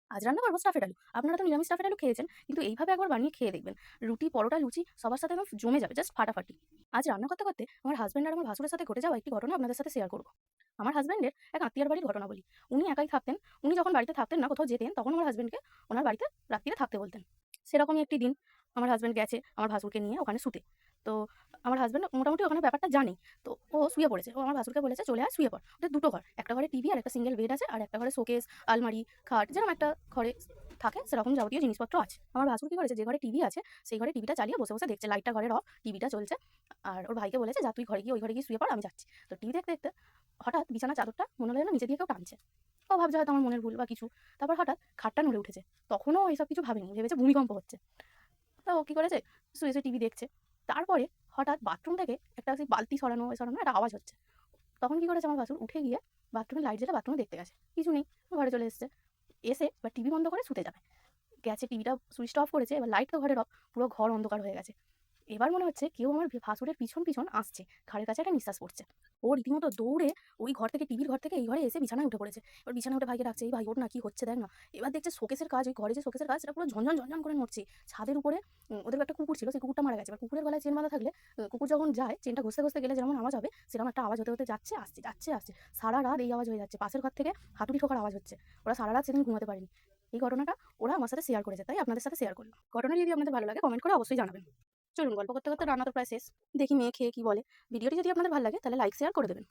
আজ রান্না করবো স্টাফেড আলু। আপনারা তো নিরামিষ স্টাফেড আলু খেয়েছেন, কিন্তু এইভাবে একবার বানিয়ে খেয়ে দেখবেন। রুটি, পরোটা, লুচি সবার সাথে একদম জমে যাবে, জাস্ট ফাটাফাটি। আজ রান্না করতে, করতে আমার হাসব্যান্ড আর আমার ভাসুরের সাথে ঘটে যাওয়া একটি ঘটনা আপনাদের সাথে শেয়ার করব। আমার হাসব্যান্ডের এক আত্মীয়ার বাড়ির ঘটনা বলি। উনি একাই থাকতেন। উনি যখন বাড়িতে থাকতেন না, কোথাও যেতেন, তখন আমার হাসব্যান্ডকে ওনার বাড়িতে রাত্তিরে থাকতে বলতেন। সেরকমই একটি দিন আমার হাসব্যান্ড গেছে আমার ভাসুরকে নিয়ে ওখানে শুতে। তো আমার হাসব্যান্ড মোটামুটি ওখানে ব্যাপারটা জানে। তো ও শুয়ে পড়েছে। ও আমার ভাসুরকে বলেছে, "চলে আয় শুয়ে পড়।" ওদের দুটো ঘর। একটা ঘরে টিভি আর একটা সিঙ্গেল বেড আছে, আর একটা ঘরে শোকেস, আলমারি, খাট যেরকম একটা ঘরে থাকে সেরকম যাবতীয় জিনিসপত্র আছে। আমার ভাসুর কি করেছে, যে ঘরে টিভি আছে সেই ঘরে টিভিটা চালিয়ে বসে, বসে দেখছে। লাইটটা ঘরের অফ, টিভিটা চলছে। আর ওর ভাইকে বলেছে, "যা তুই ঘরে গিয়ে ওই ঘরে গিয়ে শুয়ে পড়, আমি যাচ্ছি।" তো টিভি দেখতে, দেখতে হঠাৎ বিছানার চাদরটা মনে হলো যেন নিচে দিয়ে কেউ টানছে। ও ভাবছে হয়তো আমার মনের ভুল বা কিছু। তারপর হঠাৎ খাটটা নড়ে উঠেছে। তখনও এসব কিছু ভাবেনি, ভেবেছে ভূমিকম্প হচ্ছে। তো ও কি করেছে, শুয়ে, শুয়ে টিভি দেখছে। তারপরে হঠাৎ বাথরুম থেকে একটা সেই বালতি সরানো, সরানো একটা আওয়াজ হচ্ছে। তখন কি করেছে আমার ভাসুর, উঠে গিয়ে বাথরুমের লাইট জ্বেলে বাথরুমে দেখতে গেছে। কিছু নেই। ঘরে চলে এসেছে। এসে এবার টিভি বন্ধ করে শুতে যাবে। গেছে টিভিটা সুইচটা অফ করেছে। এবার লাইট তো ঘরের অফ। পুরো ঘর অন্ধকার হয়ে গেছে। এবার মনে হচ্ছে কেউ আমার ভাসুরের পিছন, পিছন আসছে। ঘাড়ের কাছে একটা নিঃশ্বাস পড়ছে। ও রীতিমতো দৌড়ে ওই ঘর থেকে, টিভির ঘর থেকে এই ঘরে এসে বিছানায় উঠে পড়েছে। এবার বিছানায় উঠে ভাইকে ডাকছে, "এই ভাই ওঠ না, কি হচ্ছে দেখ না।" এবার দেখছে শোকেসের কাজ, ওই ঘরে যে শোকেসের কাজ সেটা পুরো ঝনঝন, ঝনঝন করে নড়ছে। ছাদের উপরে ওদের একটা কুকুর ছিল, সেই কুকুরটা মারা গেছে। এবার কুকুরের গলায় চেন বাঁধা থাকলে কুকুর যখন যায়, চেনটা ঘষতে, ঘষতে গেলে যেমন আওয়াজ হবে, সেরকম একটা আওয়াজ হতে, হতে যাচ্ছে, আসছে, যাচ্ছে, আসছে। সারা রাত এই আওয়াজ হয়ে যাচ্ছে। পাশের ঘর থেকে হাতুড়ি ঠোকার আওয়াজ হচ্ছে। ওরা সারা রাত সেদিন ঘুমাতে পারেনি। এই ঘটনাটা ওরা আমার সাথে শেয়ার করেছে, তাই আপনাদের সাথে শেয়ার করলাম। ঘটনাটি যদি আপনাদের ভালো লাগে কমেন্ট করে অবশ্যই জানাবেন। চলুন, গল্প করতে, করতে রান্না তো প্রায় শেষ। দেখি মেয়ে খেয়ে কি বলে। ভিডিওটি যদি আপনাদের ভালো লাগে তাহলে লাইক, শেয়ার করে দেবেন।